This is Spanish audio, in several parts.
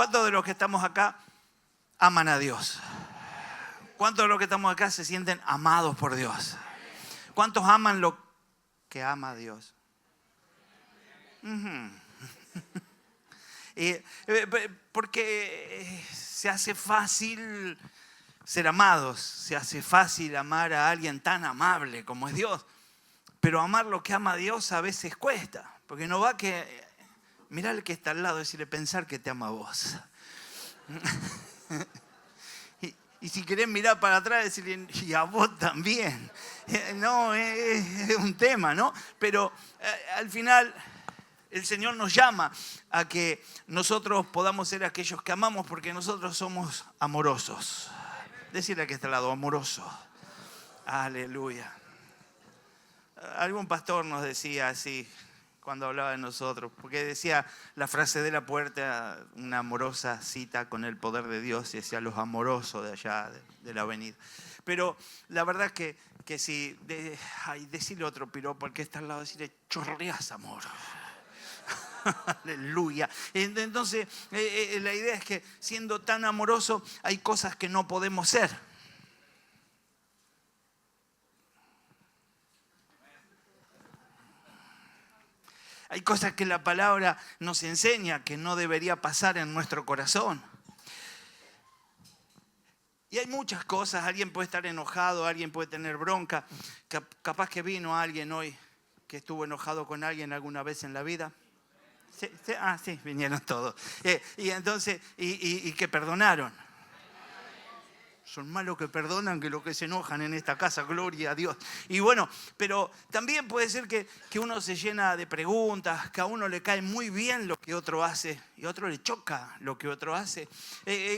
¿Cuántos de los que estamos acá aman a Dios? ¿Cuántos de los que estamos acá se sienten amados por Dios? ¿Cuántos aman lo que ama a Dios? Porque se hace fácil ser amados, se hace fácil amar a alguien tan amable como es Dios. Pero amar lo que ama a Dios a veces cuesta, porque no va que... Mirá al que está al lado y decirle, pensar que te ama a vos. Y si querés mirar para atrás, decirle, y a vos también. No, es un tema, ¿no? Pero al final el Señor nos llama a que nosotros podamos ser aquellos que amamos, porque nosotros somos amorosos. Decirle al que está al lado, amoroso. Aleluya. Algún pastor nos decía así cuando hablaba de nosotros, porque decía la frase de la puerta, una amorosa cita con el poder de Dios, y decía los amorosos de allá de la avenida. Pero la verdad que si decirle otro piropo al que está al lado, decirle chorreás amor. Aleluya. Entonces la idea es que siendo tan amoroso hay cosas que no podemos ser. Hay cosas que la palabra nos enseña que no debería pasar en nuestro corazón. Y hay muchas cosas. Alguien puede estar enojado, alguien puede tener bronca. Capaz que vino alguien hoy que estuvo enojado con alguien alguna vez en la vida. Sí, vinieron todos. Y entonces, y que perdonaron. Son más los que perdonan que los que se enojan en esta casa, gloria a Dios. Y bueno, pero también puede ser que uno se llena de preguntas, que a uno le cae muy bien lo que otro hace y a otro le choca lo que otro hace.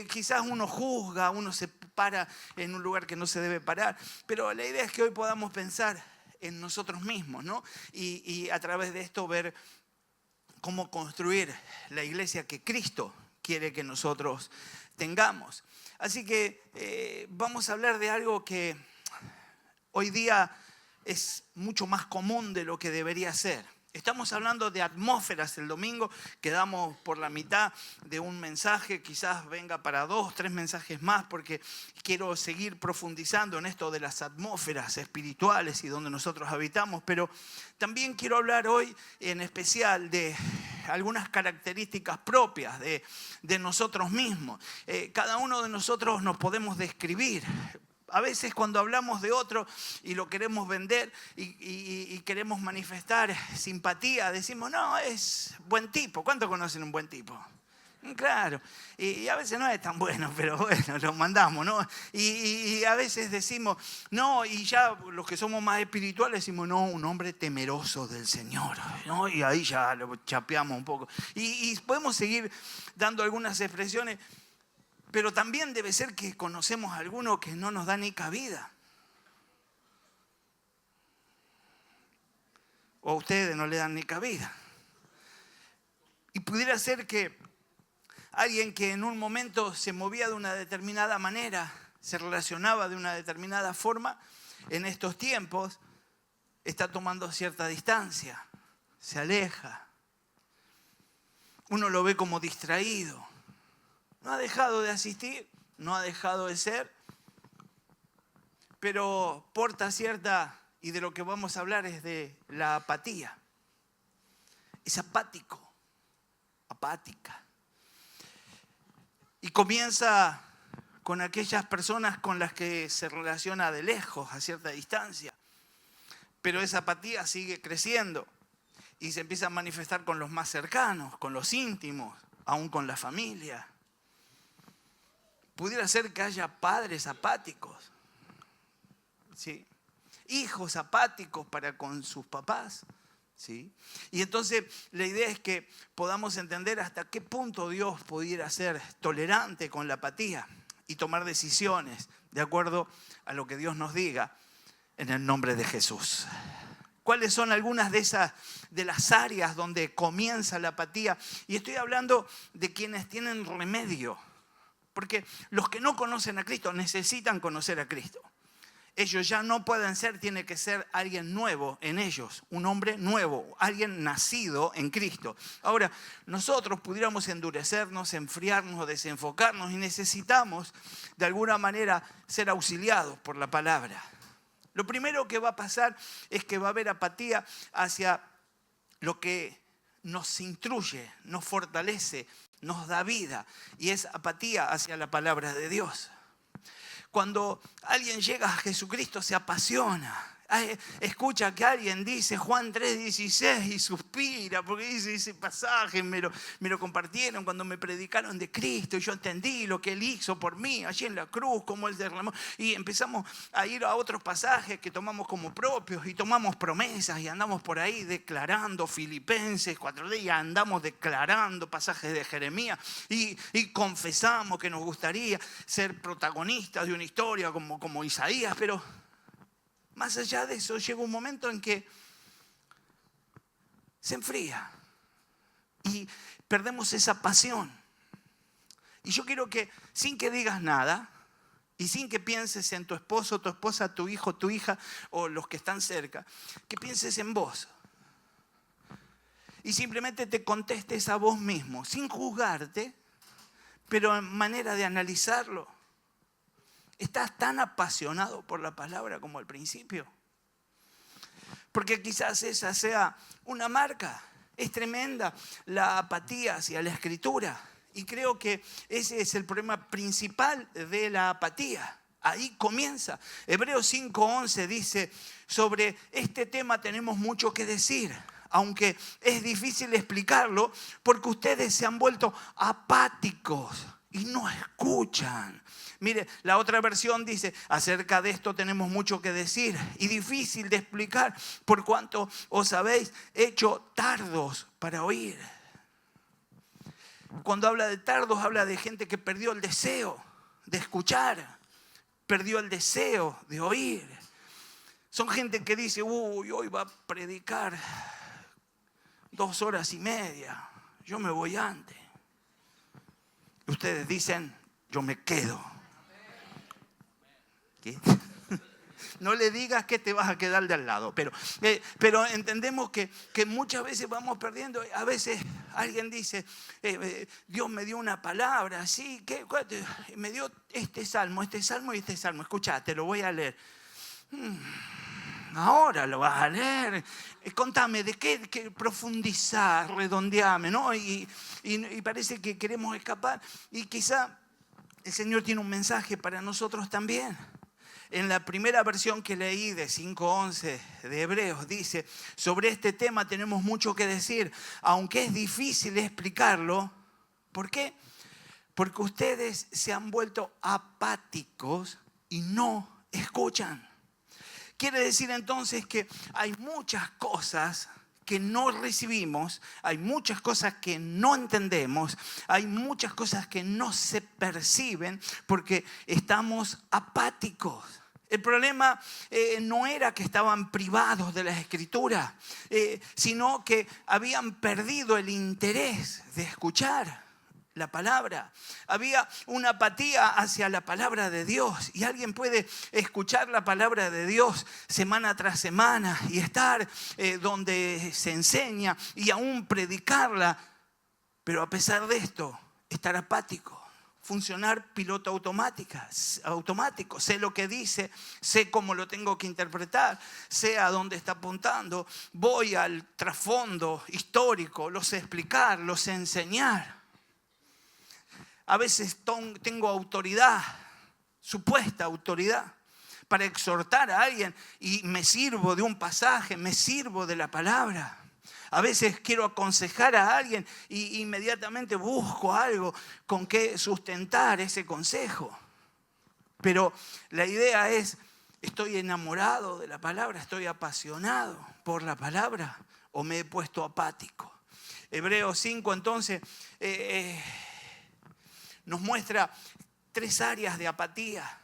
Quizás uno juzga, uno se para en un lugar que no se debe parar, pero la idea es que hoy podamos pensar en nosotros mismos, ¿no? Y a través de esto ver cómo construir la iglesia que Cristo quiere que nosotros tengamos. Así que vamos a hablar de algo que hoy día es mucho más común de lo que debería ser. Estamos hablando de atmósferas el domingo, quedamos por la mitad de un mensaje, quizás venga para 2, 3 mensajes más, porque quiero seguir profundizando en esto de las atmósferas espirituales y donde nosotros habitamos, pero también quiero hablar hoy en especial de algunas características propias de nosotros mismos. Cada uno de nosotros nos podemos describir. A veces cuando hablamos de otro y lo queremos vender y queremos manifestar simpatía, decimos, no, es buen tipo. ¿Cuántos conocen un buen tipo? Claro, y a veces no es tan bueno, pero bueno, lo mandamos, ¿no? Y a veces decimos, no, y ya los que somos más espirituales decimos, no, un hombre temeroso del Señor, ¿no? Y ahí ya lo chapeamos un poco. Y podemos seguir dando algunas expresiones. Pero también debe ser que conocemos a alguno que no nos da ni cabida. O a ustedes no le dan ni cabida. Y pudiera ser que alguien que en un momento se movía de una determinada manera, se relacionaba de una determinada forma, en estos tiempos está tomando cierta distancia, se aleja. Uno lo ve como distraído. No ha dejado de asistir, no ha dejado de ser, pero porta cierta, y de lo que vamos a hablar es de la apatía. Es apático, apática. Y comienza con aquellas personas con las que se relaciona de lejos, a cierta distancia. Pero esa apatía sigue creciendo y se empieza a manifestar con los más cercanos, con los íntimos, aún con la familia. Pudiera ser que haya padres apáticos, ¿sí? Hijos apáticos para con sus papás, ¿sí? Y entonces la idea es que podamos entender hasta qué punto Dios pudiera ser tolerante con la apatía y tomar decisiones de acuerdo a lo que Dios nos diga en el nombre de Jesús. ¿Cuáles son algunas de las áreas donde comienza la apatía? Y estoy hablando de quienes tienen remedio. Porque los que no conocen a Cristo necesitan conocer a Cristo. ellos ya no pueden ser, tiene que ser alguien nuevo en ellos, un hombre nuevo, alguien nacido en Cristo. Ahora, nosotros pudiéramos endurecernos, enfriarnos, desenfocarnos y necesitamos de alguna manera ser auxiliados por la palabra. Lo primero que va a pasar es que va a haber apatía hacia lo que nos instruye, nos fortalece, nos da vida, y es apatía hacia la palabra de Dios. Cuando alguien llega a Jesucristo se apasiona. Escucha que alguien dice Juan 3:16 y suspira porque dice ese pasaje, me lo compartieron cuando me predicaron de Cristo y yo entendí lo que Él hizo por mí allí en la cruz, como Él derramó. Y empezamos a ir a otros pasajes que tomamos como propios y tomamos promesas y andamos por ahí declarando Filipenses 4:10 y andamos declarando pasajes de Jeremías y confesamos que nos gustaría ser protagonistas de una historia como Isaías, pero más allá de eso, llega un momento en que se enfría y perdemos esa pasión. Y yo quiero que, sin que digas nada y sin que pienses en tu esposo, tu esposa, tu hijo, tu hija o los que están cerca, que pienses en vos. Y simplemente te contestes a vos mismo, sin juzgarte, pero en manera de analizarlo. ¿Estás tan apasionado por la palabra como al principio? Porque quizás esa sea una marca. Es tremenda la apatía hacia la Escritura. Y creo que ese es el problema principal de la apatía. Ahí comienza. Hebreos 5:11 dice, sobre este tema tenemos mucho que decir, aunque es difícil explicarlo, porque ustedes se han vuelto apáticos y no escuchan. Mire, la otra versión dice, acerca de esto tenemos mucho que decir y difícil de explicar por cuanto os habéis hecho tardos para oír. Cuando habla de tardos, habla de gente que perdió el deseo de escuchar, perdió el deseo de oír. Son gente que dice, hoy va a predicar 2 horas y media, yo me voy antes. Ustedes dicen, yo me quedo. ¿Qué? No le digas que te vas a quedar de al lado, pero entendemos que muchas veces vamos perdiendo. A veces alguien dice, Dios me dio una palabra, así que me dio este salmo y este salmo. Escucha, te lo voy a leer. Ahora lo vas a leer. Contame, ¿de qué profundizar? Redondeame, ¿no? Y parece que queremos escapar. Y quizá el Señor tiene un mensaje para nosotros también. En la primera versión que leí de 5:11 de Hebreos dice, sobre este tema tenemos mucho que decir, aunque es difícil explicarlo. ¿Por qué? Porque ustedes se han vuelto apáticos y no escuchan. Quiere decir entonces que hay muchas cosas que no recibimos, hay muchas cosas que no entendemos, hay muchas cosas que no se perciben porque estamos apáticos. El problema no era que estaban privados de la Escritura, sino que habían perdido el interés de escuchar la palabra. Había una apatía hacia la palabra de Dios. Y alguien puede escuchar la palabra de Dios semana tras semana y estar donde se enseña y aún predicarla, pero a pesar de esto, estar apático. Funcionar piloto automático. Sé lo que dice, sé cómo lo tengo que interpretar, sé a dónde está apuntando, voy al trasfondo histórico, lo sé explicar, lo sé enseñar. A veces tengo autoridad, supuesta autoridad, para exhortar a alguien y me sirvo de un pasaje, me sirvo de la palabra. A veces quiero aconsejar a alguien e inmediatamente busco algo con que sustentar ese consejo. Pero la idea es, ¿estoy enamorado de la palabra? ¿Estoy apasionado por la palabra? ¿O me he puesto apático? Hebreos 5 entonces nos muestra 3 áreas de apatía.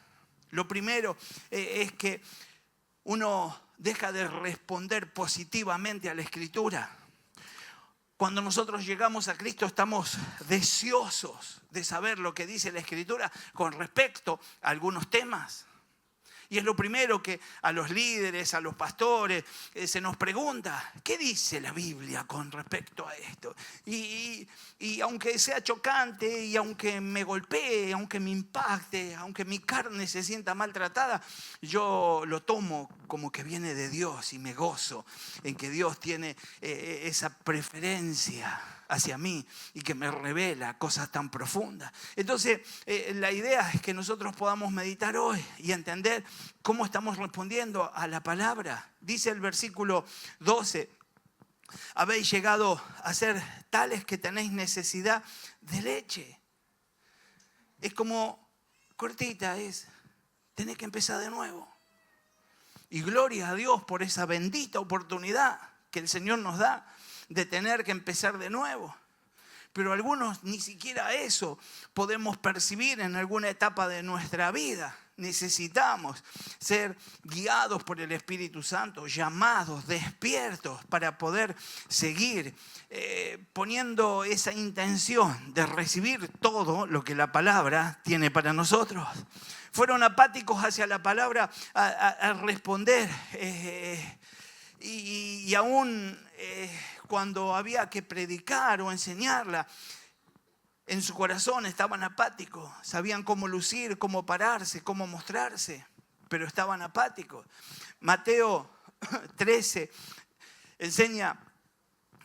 Lo primero es que uno deja de responder positivamente a la Escritura. Cuando nosotros llegamos a Cristo estamos deseosos de saber lo que dice la Escritura con respecto a algunos temas. Y es lo primero que a los líderes, a los pastores, se nos pregunta, ¿qué dice la Biblia con respecto a esto? Y aunque sea chocante, y aunque me golpee, aunque me impacte, aunque mi carne se sienta maltratada, yo lo tomo como que viene de Dios y me gozo en que Dios tiene esa preferencia hacia mí y que me revela cosas tan profundas. Entonces, la idea es que nosotros podamos meditar hoy y entender cómo estamos respondiendo a la palabra. Dice el versículo 12, habéis llegado a ser tales que tenéis necesidad de leche. Es como cortita, tenés que empezar de nuevo. Y gloria a Dios por esa bendita oportunidad que el Señor nos da de tener que empezar de nuevo. Pero algunos ni siquiera eso podemos percibir en alguna etapa de nuestra vida. Necesitamos ser guiados por el Espíritu Santo, llamados, despiertos para poder seguir poniendo esa intención de recibir todo lo que la palabra tiene para nosotros. Fueron apáticos hacia la palabra al responder y aún cuando había que predicar o enseñarla, en su corazón estaban apáticos. Sabían cómo lucir, cómo pararse, cómo mostrarse, pero estaban apáticos. Mateo 13 enseña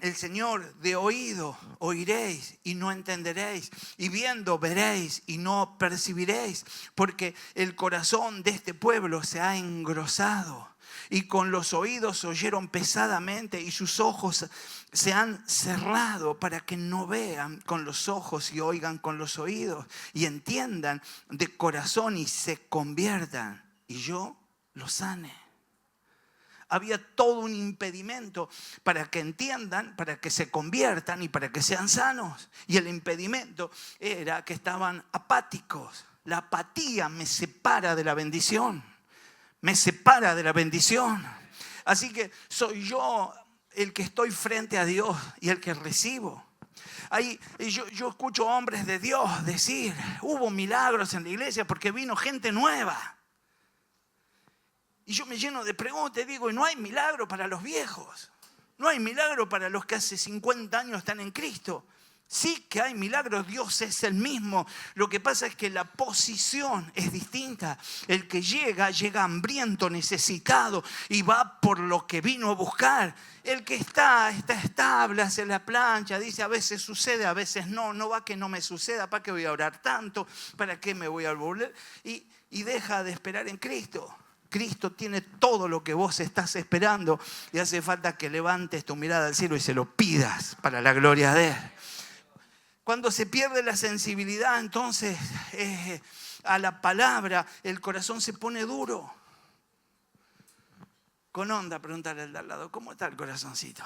el Señor: de oído oiréis y no entenderéis, y viendo veréis y no percibiréis, porque el corazón de este pueblo se ha engrosado. Y con los oídos oyeron pesadamente y sus ojos se han cerrado para que no vean con los ojos y oigan con los oídos y entiendan de corazón y se conviertan y yo los sane. Había todo un impedimento para que entiendan, para que se conviertan y para que sean sanos. Y el impedimento era que estaban apáticos. La apatía me separa de la bendición. Me separa de la bendición. Así que soy yo el que estoy frente a Dios y el que recibo. Ahí yo escucho hombres de Dios decir: hubo milagros en la iglesia porque vino gente nueva. Y yo me lleno de preguntas y digo: ¿y no hay milagro para los viejos? ¿No hay milagro para los que hace 50 años están en Cristo? Sí que hay milagros, Dios es el mismo. Lo que pasa es que la posición es distinta. El que llega hambriento, necesitado y va por lo que vino a buscar. El que está estable, hace la plancha, dice: a veces sucede, a veces no. No va que no me suceda, ¿para qué voy a orar tanto? ¿Para qué me voy a volver? Y deja de esperar en Cristo. Cristo tiene todo lo que vos estás esperando y hace falta que levantes tu mirada al cielo y se lo pidas para la gloria de Él. Cuando se pierde la sensibilidad, entonces a la palabra, el corazón se pone duro. Con onda, preguntarle al de al lado: ¿cómo está el corazoncito?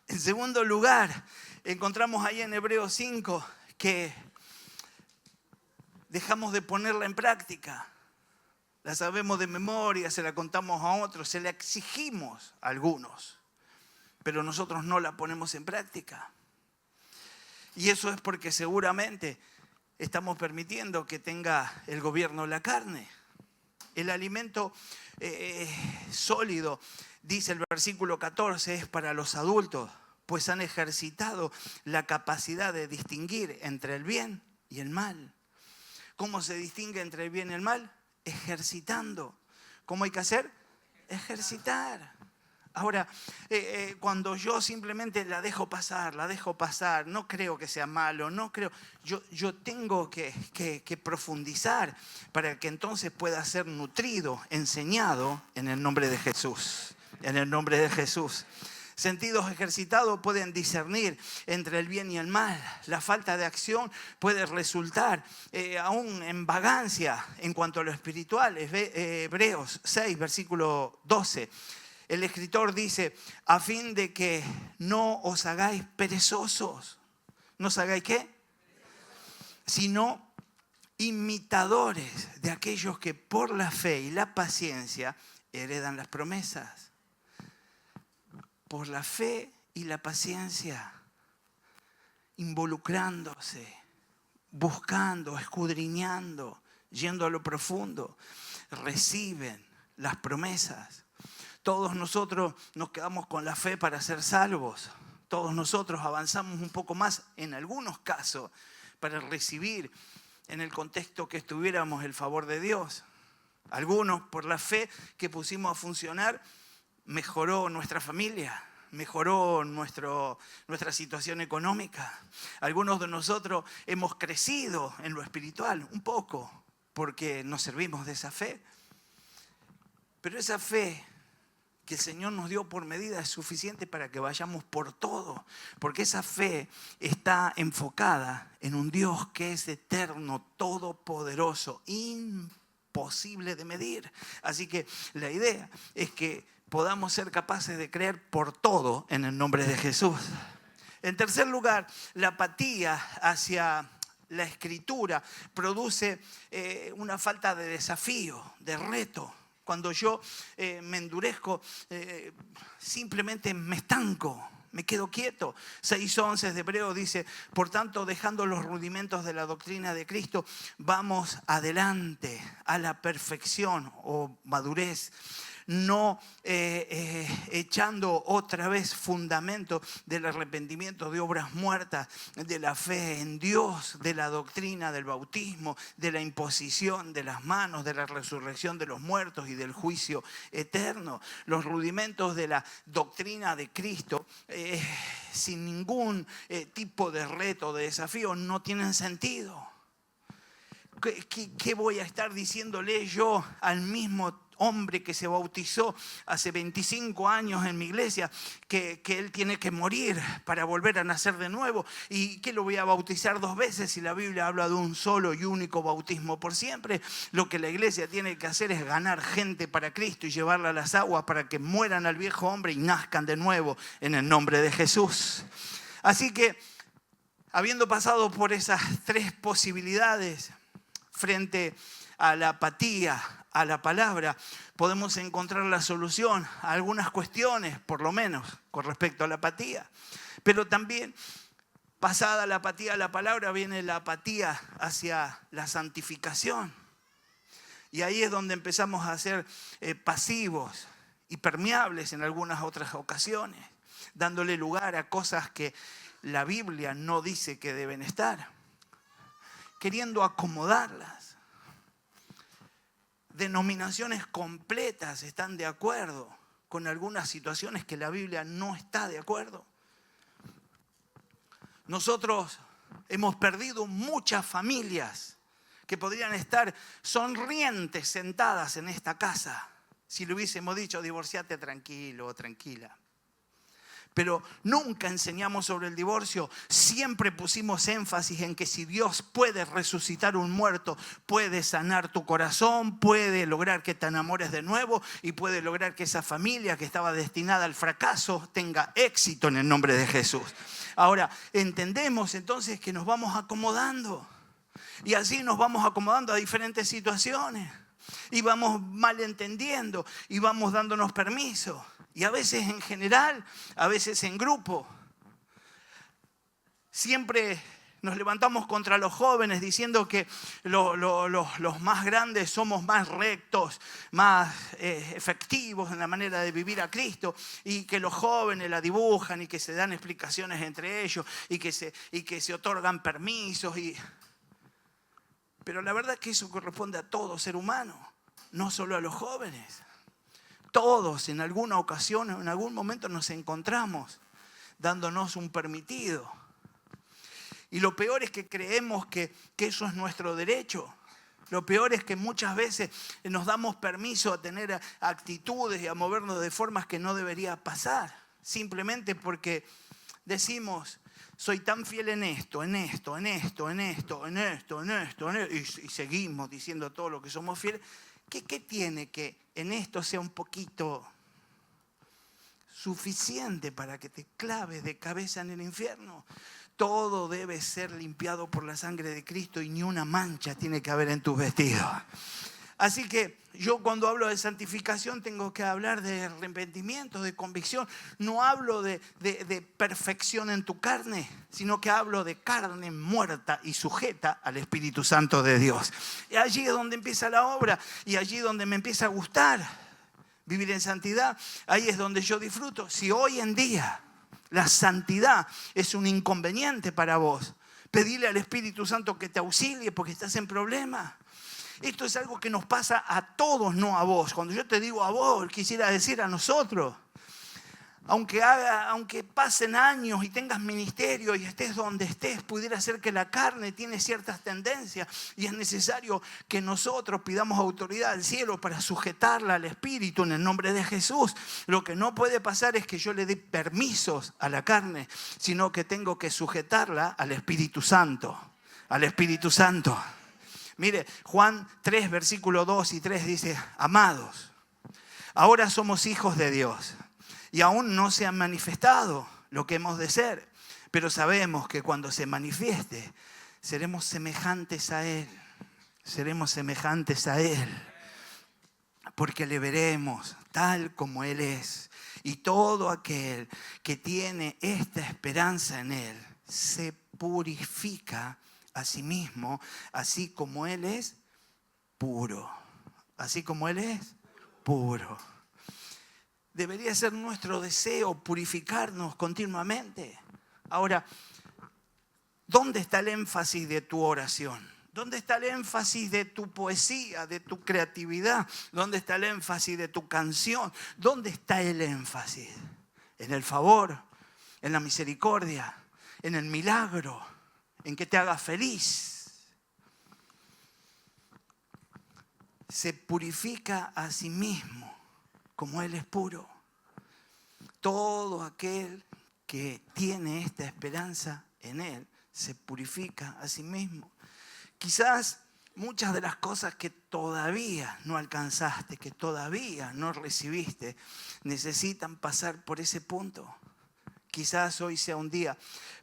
En segundo lugar, encontramos ahí en Hebreos 5 que dejamos de ponerla en práctica. La sabemos de memoria, se la contamos a otros, se la exigimos a algunos, pero nosotros no la ponemos en práctica. Y eso es porque seguramente estamos permitiendo que tenga el gobierno la carne. El alimento sólido, dice el versículo 14, es para los adultos, pues han ejercitado la capacidad de distinguir entre el bien y el mal. ¿Cómo se distingue entre el bien y el mal? Ejercitando. ¿Cómo hay que hacer? Ejercitar. Ahora, cuando yo simplemente la dejo pasar, no creo que sea malo, no creo. Yo tengo que profundizar para que entonces pueda ser nutrido, enseñado en el nombre de Jesús. En el nombre de Jesús. Sentidos ejercitados pueden discernir entre el bien y el mal. La falta de acción puede resultar aún en vagancia en cuanto a lo espiritual. Hebreos 6, versículo 12. El escritor dice: a fin de que no os hagáis perezosos. ¿No os hagáis qué? Sino imitadores de aquellos que por la fe y la paciencia heredan las promesas. Por la fe y la paciencia, involucrándose, buscando, escudriñando, yendo a lo profundo, reciben las promesas. Todos nosotros nos quedamos con la fe para ser salvos. Todos nosotros avanzamos un poco más, en algunos casos, para recibir en el contexto que estuviéramos el favor de Dios. Algunos, por la fe que pusimos a funcionar, mejoró nuestra familia, mejoró nuestra situación económica. Algunos de nosotros hemos crecido en lo espiritual un poco porque nos servimos de esa fe. Pero esa fe que el Señor nos dio por medida es suficiente para que vayamos por todo, porque esa fe está enfocada en un Dios que es eterno, todopoderoso, imposible de medir. Así que la idea es que podamos ser capaces de creer por todo en el nombre de Jesús. En tercer lugar, la apatía hacia la Escritura produce una falta de desafío, de reto. Cuando yo me endurezco, simplemente me estanco, me quedo quieto. 6:11 de Hebreo dice: por tanto, dejando los rudimentos de la doctrina de Cristo, vamos adelante a la perfección o madurez, no echando otra vez fundamento del arrepentimiento de obras muertas, de la fe en Dios, de la doctrina del bautismo, de la imposición de las manos, de la resurrección de los muertos y del juicio eterno. Los rudimentos de la doctrina de Cristo, sin ningún tipo de reto, de desafío, no tienen sentido. ¿Qué voy a estar diciéndole yo al mismo hombre que se bautizó hace 25 años en mi iglesia, que él tiene que morir para volver a nacer de nuevo? ¿Y qué lo voy a bautizar 2 veces si la Biblia habla de un solo y único bautismo por siempre? Lo que la iglesia tiene que hacer es ganar gente para Cristo y llevarla a las aguas para que mueran al viejo hombre y nazcan de nuevo en el nombre de Jesús. Así que, habiendo pasado por esas 3 posibilidades frente a la apatía, a la palabra, podemos encontrar la solución a algunas cuestiones, por lo menos, con respecto a la apatía. Pero también, pasada la apatía a la palabra, viene la apatía hacia la santificación. Y ahí es donde empezamos a ser pasivos y permeables en algunas otras ocasiones, dándole lugar a cosas que la Biblia no dice que deben estar, queriendo acomodarlas. Denominaciones completas están de acuerdo con algunas situaciones que la Biblia no está de acuerdo. Nosotros hemos perdido muchas familias que podrían estar sonrientes sentadas en esta casa si le hubiésemos dicho: divorciate tranquilo o tranquila. Pero nunca enseñamos sobre el divorcio. Siempre pusimos énfasis en que si Dios puede resucitar un muerto, puede sanar tu corazón, puede lograr que te enamores de nuevo y puede lograr que esa familia que estaba destinada al fracaso tenga éxito en el nombre de Jesús. Ahora, entendemos entonces que nos vamos acomodando y así nos vamos acomodando a diferentes situaciones y vamos malentendiendo y vamos dándonos permiso. Y a veces en general, a veces en grupo. Siempre nos levantamos contra los jóvenes diciendo que los más grandes somos más rectos, más efectivos en la manera de vivir a Cristo, y que los jóvenes la dibujan y que se dan explicaciones entre ellos y que se otorgan permisos. Pero la verdad es que eso corresponde a todo ser humano, no solo a los jóvenes. Todos en alguna ocasión, en algún momento nos encontramos dándonos un permitido. Y lo peor es que creemos que eso es nuestro derecho. Lo peor es que muchas veces nos damos permiso a tener actitudes y a movernos de formas que no debería pasar. Simplemente porque decimos: soy tan fiel en esto, en esto, en esto, en esto, en esto, en esto, en esto. Y seguimos diciendo todo lo que somos fieles. ¿Qué tiene que en esto sea un poquito suficiente para que te claves de cabeza en el infierno? Todo debe ser limpiado por la sangre de Cristo y ni una mancha tiene que haber en tus vestidos. Así que yo cuando hablo de santificación tengo que hablar de arrepentimiento, de convicción. No hablo de perfección en tu carne, sino que hablo de carne muerta y sujeta al Espíritu Santo de Dios. Y allí es donde empieza la obra y allí es donde me empieza a gustar vivir en santidad. Ahí es donde yo disfruto. Si hoy en día la santidad es un inconveniente para vos, pedile al Espíritu Santo que te auxilie porque estás en problemas. Esto es algo que nos pasa a todos, no a vos. Cuando yo te digo a vos, quisiera decir a nosotros. Aunque pasen años y tengas ministerio y estés donde estés, pudiera ser que la carne tiene ciertas tendencias y es necesario que nosotros pidamos autoridad al cielo para sujetarla al Espíritu en el nombre de Jesús. Lo que no puede pasar es que yo le dé permisos a la carne, sino que tengo que sujetarla al Espíritu Santo. Al Espíritu Santo. Mire, Juan 3, versículo 2 y 3 dice: amados, ahora somos hijos de Dios y aún no se han manifestado lo que hemos de ser, pero sabemos que cuando se manifieste seremos semejantes a Él. Seremos semejantes a Él porque le veremos tal como Él es. Y todo aquel que tiene esta esperanza en Él se purifica a sí mismo, así como Él es puro. Así como Él es puro. Debería ser nuestro deseo purificarnos continuamente. Ahora, ¿dónde está el énfasis de tu oración? ¿Dónde está el énfasis de tu poesía, de tu creatividad? ¿Dónde está el énfasis de tu canción? ¿Dónde está el énfasis? ¿En el favor? ¿En la misericordia? ¿En el milagro? ¿En que te haga feliz? Se purifica a sí mismo como Él es puro. Todo aquel que tiene esta esperanza en Él se purifica a sí mismo. Quizás muchas de las cosas que todavía no alcanzaste, que todavía no recibiste, necesitan pasar por ese punto. Quizás hoy sea un día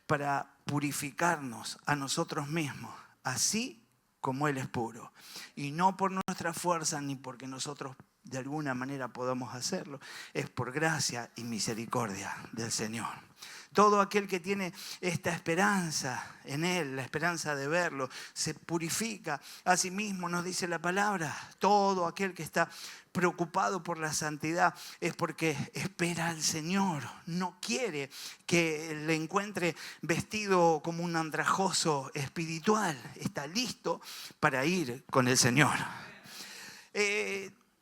para purificarnos a nosotros mismos, así como Él es puro. Y no por nuestra fuerza ni porque nosotros de alguna manera podamos hacerlo, es por gracia y misericordia del Señor. Todo aquel que tiene esta esperanza en Él, la esperanza de verlo, se purifica a sí mismo, nos dice la palabra. Todo aquel que está preocupado por la santidad es porque espera al Señor. No quiere que le encuentre vestido como un andrajoso espiritual. Está listo para ir con el Señor.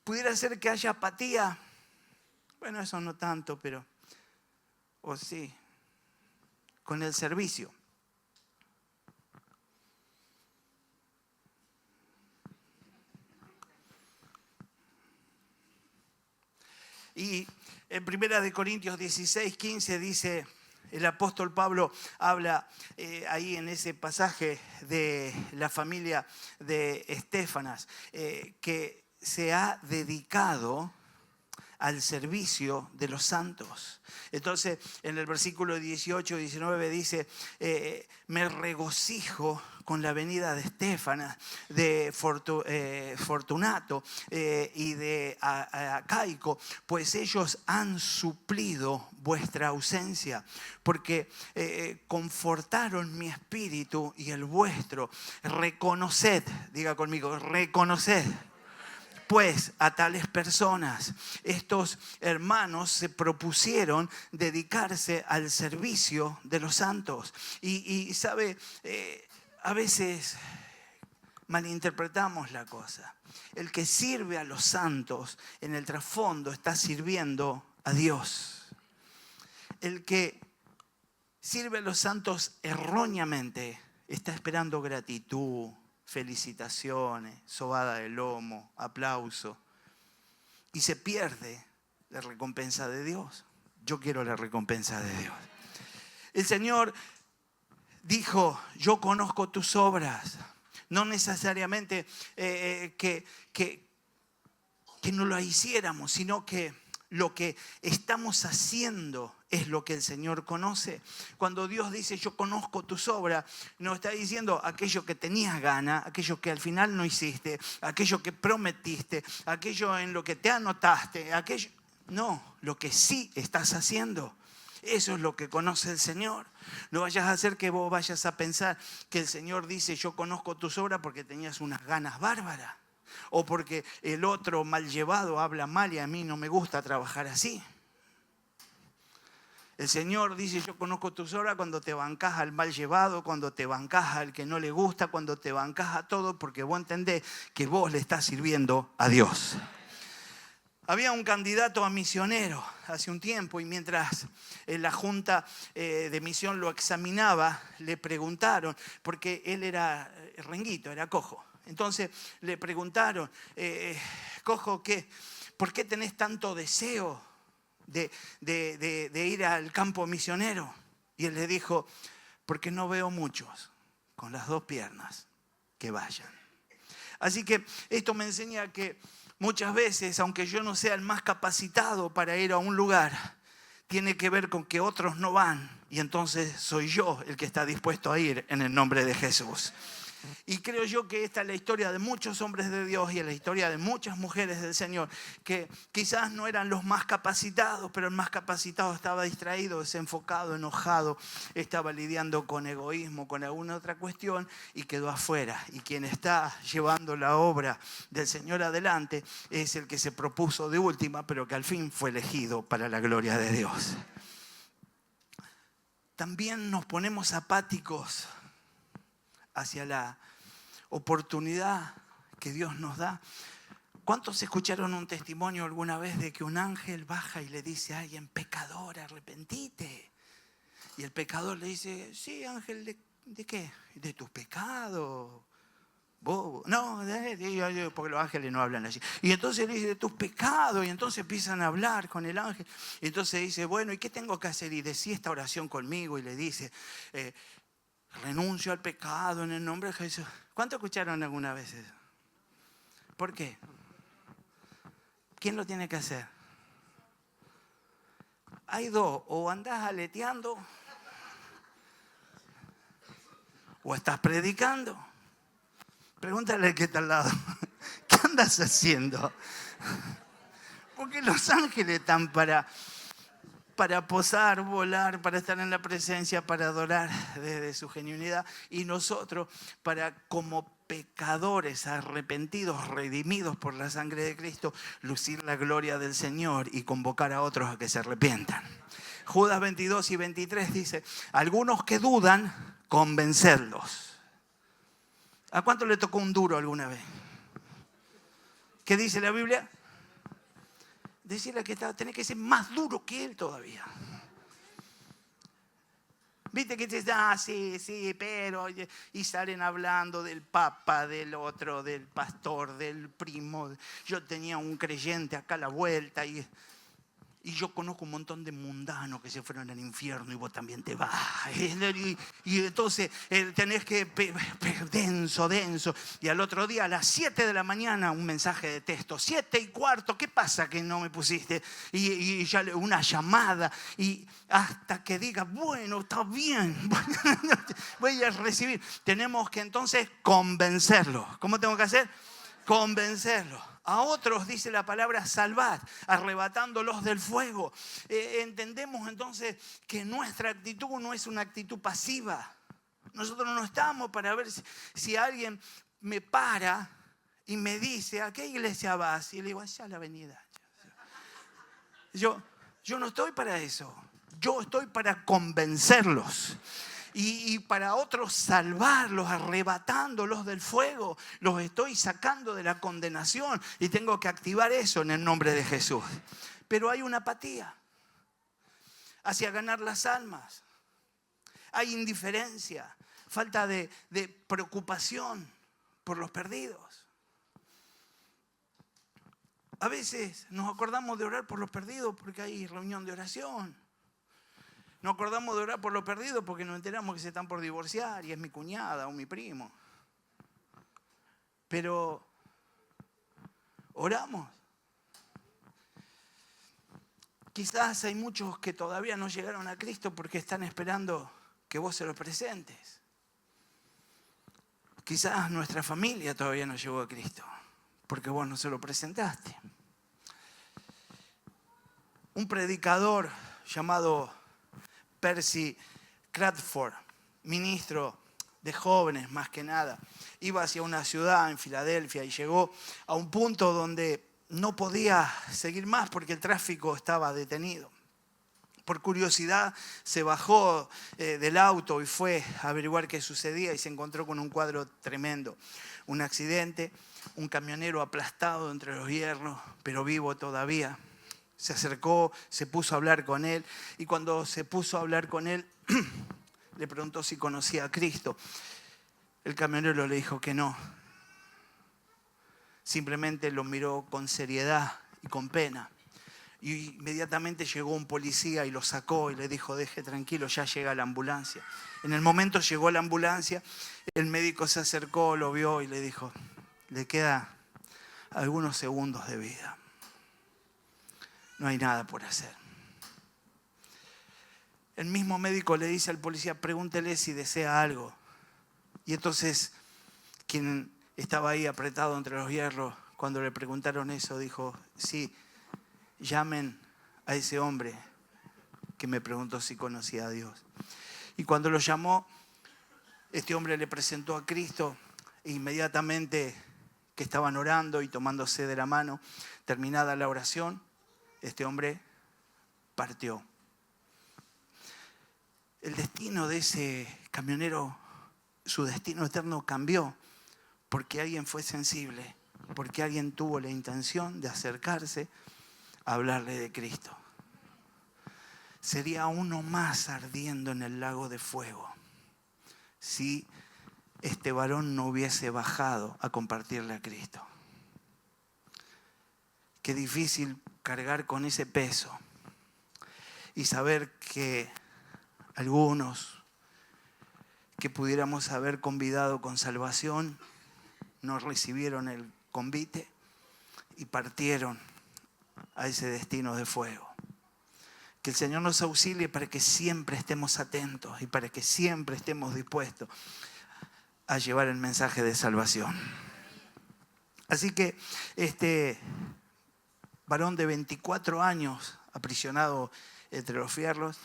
Pudiera ser que haya apatía. Bueno, eso no tanto, pero... o sí, con el servicio. Y en 1 Corintios 16, 15 dice, el apóstol Pablo habla ahí en ese pasaje de la familia de Estéfanas, que se ha dedicado al servicio de los santos. Entonces, en el versículo 18 y 19 dice, me regocijo con la venida de Estéfanas, de Fortunato y de Acaico, pues ellos han suplido vuestra ausencia, porque confortaron mi espíritu y el vuestro. Reconoced, diga conmigo, reconoced. Pues a tales personas, estos hermanos se propusieron dedicarse al servicio de los santos. Y sabe, a veces malinterpretamos la cosa. El que sirve a los santos en el trasfondo está sirviendo a Dios. El que sirve a los santos erróneamente está esperando gratitud, felicitaciones, sobada de lomo, aplauso. Y se pierde la recompensa de Dios. Yo quiero la recompensa de Dios. El Señor dijo, yo conozco tus obras. No necesariamente que no lo hiciéramos, sino que lo que estamos haciendo es lo que el Señor conoce. Cuando Dios dice yo conozco tus obras, no está diciendo aquello que tenías gana, aquello que al final no hiciste, aquello que prometiste, aquello en lo que te anotaste, aquello... No, lo que sí estás haciendo. Eso es lo que conoce el Señor. No vayas a hacer que vos vayas a pensar que el Señor dice yo conozco tus obras porque tenías unas ganas bárbaras. O porque el otro mal llevado habla mal y a mí no me gusta trabajar así. El Señor dice, yo conozco tus obras cuando te bancás al mal llevado, cuando te bancás al que no le gusta, cuando te bancás a todo, porque vos entendés que vos le estás sirviendo a Dios. Había un candidato a misionero hace un tiempo y mientras la junta de misión lo examinaba, le preguntaron, porque él era renguito, era cojo. Entonces le preguntaron, cojo, ¿por qué tenés tanto deseo de ir al campo misionero? Y él le dijo, porque no veo muchos con las dos piernas que vayan. Así que esto me enseña que muchas veces, aunque yo no sea el más capacitado para ir a un lugar, tiene que ver con que otros no van y entonces soy yo el que está dispuesto a ir en el nombre de Jesús. Y creo yo que esta es la historia de muchos hombres de Dios y es la historia de muchas mujeres del Señor que quizás no eran los más capacitados, pero el más capacitado estaba distraído, desenfocado, enojado, estaba lidiando con egoísmo, con alguna otra cuestión y quedó afuera. Y quien está llevando la obra del Señor adelante es el que se propuso de última, pero que al fin fue elegido para la gloria de Dios. También nos ponemos apáticos hacia la oportunidad que Dios nos da. ¿Cuántos escucharon un testimonio alguna vez de que un ángel baja y le dice a alguien, pecador, arrepentite? Y el pecador le dice, sí, ángel, ¿de qué? De tus pecados, bobo. No, porque los ángeles no hablan así. Y entonces le dice, de tus pecados. Y entonces empiezan a hablar con el ángel. Y entonces dice, bueno, ¿y qué tengo que hacer? Y decía esta oración conmigo y le dice, renuncio al pecado en el nombre de Jesús. ¿Cuánto escucharon alguna vez eso? ¿Por qué? ¿Quién lo tiene que hacer? Hay dos, o andás aleteando o estás predicando. Pregúntale al que está al lado, ¿qué andas haciendo? Porque los ángeles están para posar, volar, para estar en la presencia, para adorar desde su genuinidad. Y nosotros, para como pecadores arrepentidos, redimidos por la sangre de Cristo, lucir la gloria del Señor y convocar a otros a que se arrepientan. Judas 22 y 23 dice, algunos que dudan, convencerlos. ¿A cuánto le tocó un duro alguna vez? ¿Qué dice la Biblia? Decirle que tenés que ser más duro que él todavía. Viste que te dicen, sí, pero... Y salen hablando del papa, del otro, del pastor, del primo. Yo tenía un creyente acá a la vuelta y yo conozco un montón de mundanos que se fueron al infierno y vos también te vas. Y entonces tenés que... denso. Y al otro día a las 7 de la mañana un mensaje de texto. 7:15, ¿qué pasa que no me pusiste? Y ya una llamada. Y hasta que diga, bueno, está bien. Voy a recibir. Tenemos que entonces convencerlo. ¿Cómo tengo que hacer? Convencerlo. A otros, dice la palabra, salvad, arrebatándolos del fuego. Entendemos entonces que nuestra actitud no es una actitud pasiva. Nosotros no estamos para ver si alguien me para y me dice, ¿a qué iglesia vas? Y le digo, allá a la avenida. Yo no estoy para eso. Yo estoy para convencerlos. Y para otros salvarlos, arrebatándolos del fuego. Los estoy sacando de la condenación y tengo que activar eso en el nombre de Jesús. Pero hay una apatía hacia ganar las almas. Hay indiferencia, falta de preocupación por los perdidos. A veces nos acordamos de orar por los perdidos porque hay reunión de oración. Nos acordamos de orar por los perdidos porque nos enteramos que se están por divorciar y es mi cuñada o mi primo. Pero oramos. Quizás hay muchos que todavía no llegaron a Cristo porque están esperando que vos se lo presentes. Quizás nuestra familia todavía no llegó a Cristo porque vos no se lo presentaste. Un predicador llamado Percy Cradford, ministro de jóvenes más que nada, iba hacia una ciudad en Filadelfia y llegó a un punto donde no podía seguir más porque el tráfico estaba detenido. Por curiosidad se bajó del auto y fue a averiguar qué sucedía y se encontró con un cuadro tremendo. Un accidente, un camionero aplastado entre los hierros, pero vivo todavía. Se acercó, se puso a hablar con él y cuando se puso a hablar con él, le preguntó si conocía a Cristo. El camionero le dijo que no. Simplemente lo miró con seriedad y con pena. Y inmediatamente llegó un policía y lo sacó y le dijo, deje tranquilo, ya llega la ambulancia. En el momento llegó la ambulancia, el médico se acercó, lo vio y le dijo, le queda algunos segundos de vida. No hay nada por hacer. El mismo médico le dice al policía, pregúntele si desea algo. Y entonces, quien estaba ahí apretado entre los hierros, cuando le preguntaron eso, dijo, sí, llamen a ese hombre que me preguntó si conocía a Dios. Y cuando lo llamó, este hombre le presentó a Cristo e inmediatamente que estaban orando y tomándose de la mano, terminada la oración, este hombre partió. El destino de ese camionero, su destino eterno cambió porque alguien fue sensible, porque alguien tuvo la intención de acercarse a hablarle de Cristo. Sería uno más ardiendo en el lago de fuego si este varón no hubiese bajado a compartirle a Cristo. Qué difícil cargar con ese peso y saber que algunos que pudiéramos haber convidado con salvación no recibieron el convite y partieron a ese destino de fuego. Que el Señor nos auxilie para que siempre estemos atentos y para que siempre estemos dispuestos a llevar el mensaje de salvación. Así que este varón de 24 años, aprisionado entre los fierros,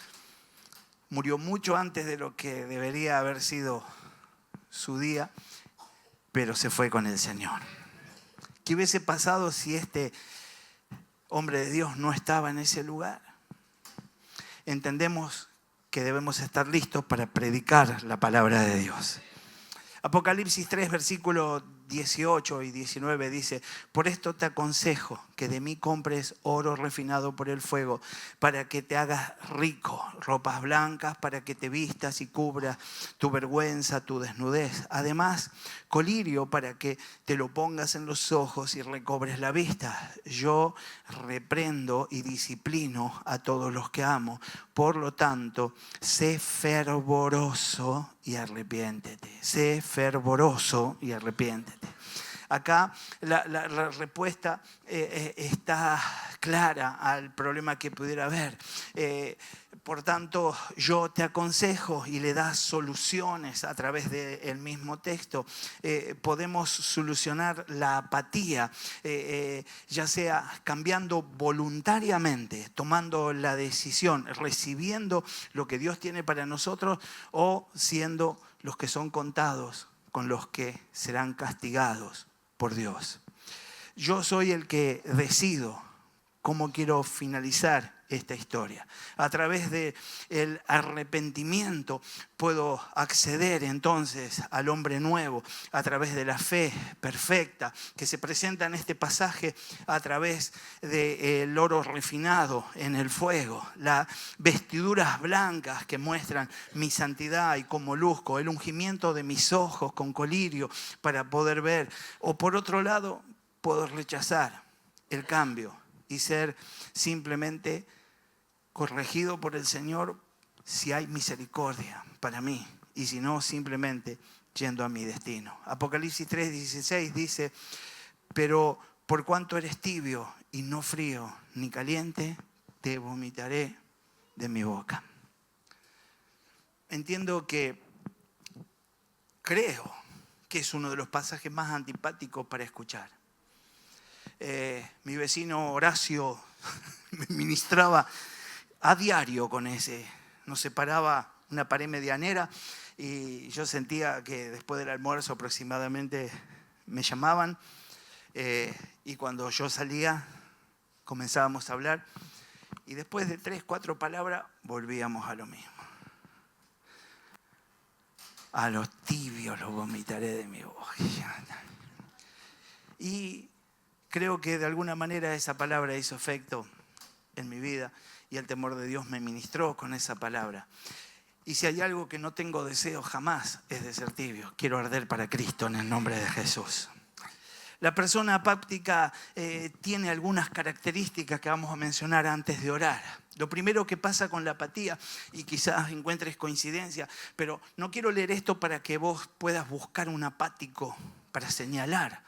murió mucho antes de lo que debería haber sido su día, pero se fue con el Señor. ¿Qué hubiese pasado si este hombre de Dios no estaba en ese lugar? Entendemos que debemos estar listos para predicar la palabra de Dios. Apocalipsis 3, versículos 18 y 19 dice, por esto te aconsejo que de mí compres oro refinado por el fuego, para que te hagas rico, ropas blancas para que te vistas y cubras tu vergüenza, tu desnudez. Además, colirio para que te lo pongas en los ojos y recobres la vista. Yo reprendo y disciplino a todos los que amo. Por lo tanto, sé fervoroso y arrepiéntete. Sé fervoroso y arrepiéntete. Acá la respuesta está clara al problema que pudiera haber. Por tanto, yo te aconsejo y le das soluciones a través del mismo texto. Podemos solucionar la apatía, ya sea cambiando voluntariamente, tomando la decisión, recibiendo lo que Dios tiene para nosotros o siendo los que son contados con los que serán castigados por Dios. Yo soy el que decido cómo quiero finalizar esta historia. A través del arrepentimiento puedo acceder entonces al hombre nuevo, a través de la fe perfecta que se presenta en este pasaje, a través del oro refinado en el fuego, las vestiduras blancas que muestran mi santidad y cómo luzco, el ungimiento de mis ojos con colirio para poder ver. O por otro lado, puedo rechazar el cambio y ser simplemente corregido por el Señor si hay misericordia para mí y si no, simplemente yendo a mi destino. Apocalipsis 3:16 dice, pero por cuanto eres tibio y no frío ni caliente, te vomitaré de mi boca. Entiendo creo que es uno de los pasajes más antipáticos para escuchar. Mi vecino Horacio me ministraba a diario con ese. Nos separaba una pared medianera y yo sentía que después del almuerzo aproximadamente me llamaban y cuando yo salía comenzábamos a hablar y después de 3, 4 palabras volvíamos a lo mismo. A los tibios los vomitaré de mi boca. Y creo que de alguna manera esa palabra hizo efecto en mi vida y el temor de Dios me ministró con esa palabra. Y si hay algo que no tengo deseo jamás es de ser tibio. Quiero arder para Cristo en el nombre de Jesús. La persona apática tiene algunas características que vamos a mencionar antes de orar. Lo primero que pasa con la apatía, y quizás encuentres coincidencia, pero no quiero leer esto para que vos puedas buscar un apático para señalar.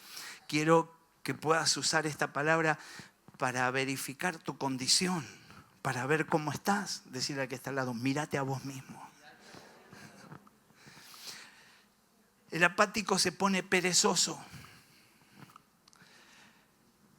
Quiero que puedas usar esta palabra para verificar tu condición, para ver cómo estás. Decirle al que está al lado, mírate a vos mismo. El apático se pone perezoso.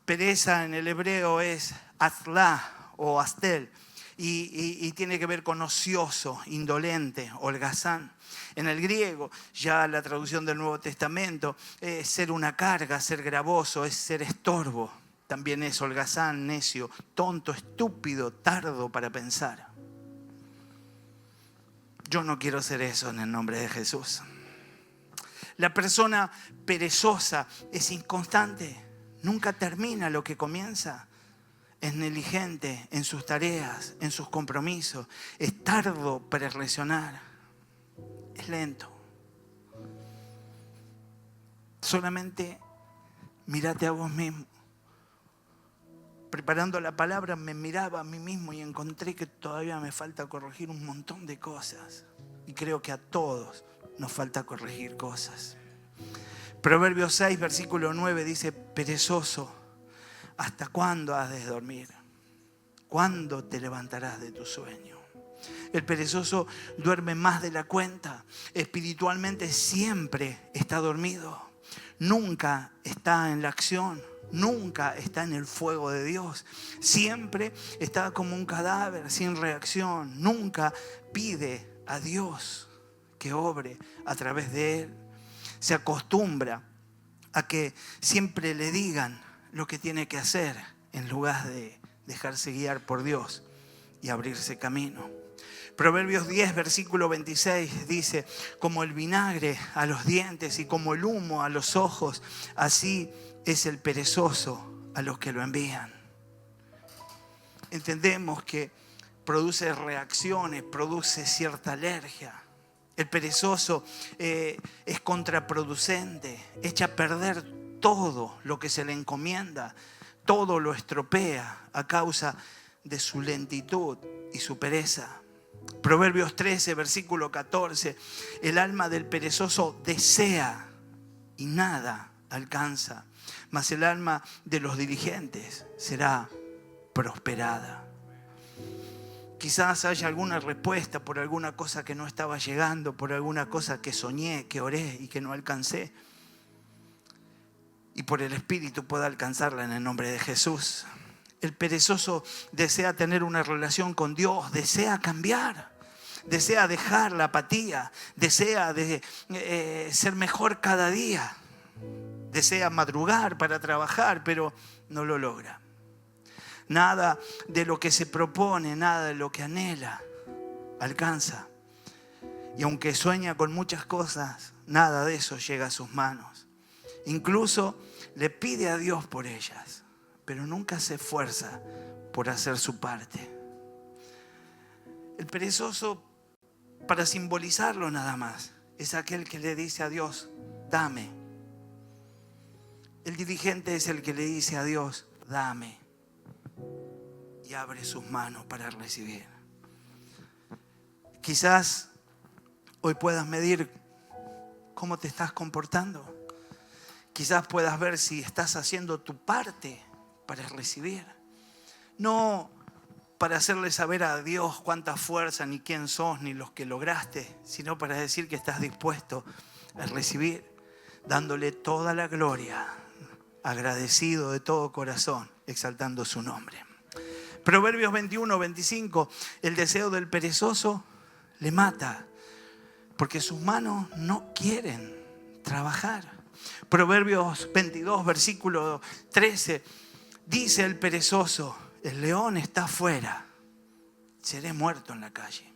Pereza en el hebreo es azlá o astel y tiene que ver con ocioso, indolente, holgazán. En el griego, ya la traducción del Nuevo Testamento, es ser una carga, ser gravoso, es ser estorbo. También es holgazán, necio, tonto, estúpido, tardo para pensar. Yo no quiero ser eso en el nombre de Jesús. La persona perezosa es inconstante. Nunca termina lo que comienza. Es negligente en sus tareas, en sus compromisos. Es tardo para reaccionar. Es lento. Solamente mírate a vos mismo. Preparando la palabra me miraba a mí mismo y encontré que todavía me falta corregir un montón de cosas. Y creo que a todos nos falta corregir cosas. Proverbios 6, versículo 9 dice, perezoso, ¿hasta cuándo has de dormir? ¿Cuándo te levantarás de tu sueño? El perezoso duerme más de la cuenta. Espiritualmente siempre está dormido. Nunca está en la acción. Nunca está en el fuego de Dios. Siempre está como un cadáver sin reacción. Nunca pide a Dios que obre a través de él. Se acostumbra a que siempre le digan lo que tiene que hacer en lugar de dejarse guiar por Dios y abrirse camino. Proverbios 10, versículo 26 dice, como el vinagre a los dientes y como el humo a los ojos, así es el perezoso a los que lo envían. Entendemos que produce reacciones, produce cierta alergia. El perezoso es contraproducente, echa a perder todo lo que se le encomienda, todo lo estropea a causa de su lentitud y su pereza. Proverbios 13, versículo 14, el alma del perezoso desea y nada alcanza, mas el alma de los diligentes será prosperada. Quizás haya alguna respuesta por alguna cosa que no estaba llegando, por alguna cosa que soñé, que oré y que no alcancé. Y por el Espíritu pueda alcanzarla en el nombre de Jesús. El perezoso desea tener una relación con Dios, desea cambiar, desea dejar la apatía, desea ser mejor cada día, desea madrugar para trabajar, pero no lo logra. Nada de lo que se propone, nada de lo que anhela, alcanza. Y aunque sueña con muchas cosas, nada de eso llega a sus manos. Incluso le pide a Dios por ellas, pero nunca se esfuerza por hacer su parte. El perezoso, para simbolizarlo nada más, es aquel que le dice a Dios, dame. El diligente es el que le dice a Dios, dame. Y abre sus manos para recibir. Quizás hoy puedas medir cómo te estás comportando. Quizás puedas ver si estás haciendo tu parte para recibir. No para hacerle saber a Dios cuánta fuerza, ni quién sos, ni los que lograste, sino para decir que estás dispuesto a recibir, dándole toda la gloria, agradecido de todo corazón, exaltando su nombre. Proverbios 21, 25, el deseo del perezoso le mata, porque sus manos no quieren trabajar. Proverbios 22, versículo 13, dice el perezoso: el león está afuera, seré muerto en la calle.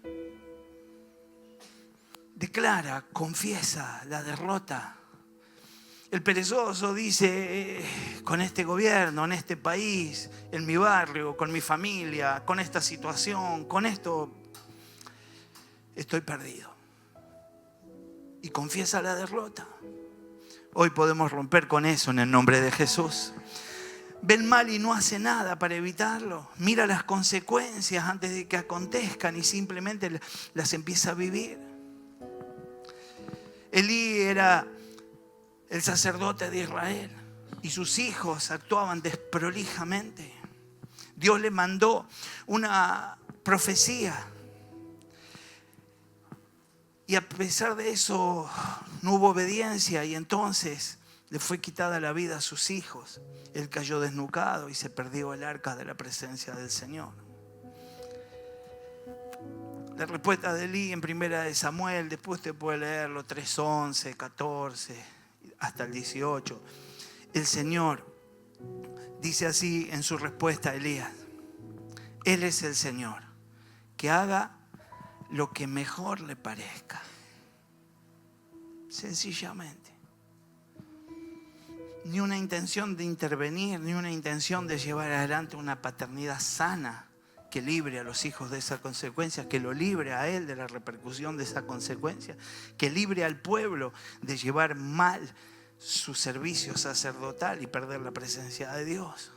Declara, confiesa la derrota. El perezoso dice: con este gobierno, en este país, en mi barrio, con mi familia, con esta situación, con esto, estoy perdido. Y confiesa la derrota. Hoy podemos romper con eso en el nombre de Jesús. Ve el mal y no hace nada para evitarlo. Mira las consecuencias antes de que acontezcan y simplemente las empieza a vivir. Elí era el sacerdote de Israel y sus hijos actuaban desprolijamente. Dios le mandó una profecía y a pesar de eso no hubo obediencia y entonces le fue quitada la vida a sus hijos. Él cayó desnucado y se perdió el arca de la presencia del Señor. La respuesta de Elí en 1 Samuel, después te puede leerlo, 3:11, 14, hasta el 18. El Señor dice así en su respuesta a Elías: Él es el Señor, que haga lo que mejor le parezca. Sencillamente. Ni una intención de intervenir, ni una intención de llevar adelante una paternidad sana que libre a los hijos de esa consecuencia, que lo libre a él de la repercusión de esa consecuencia, que libre al pueblo de llevar mal su servicio sacerdotal y perder la presencia de Dios.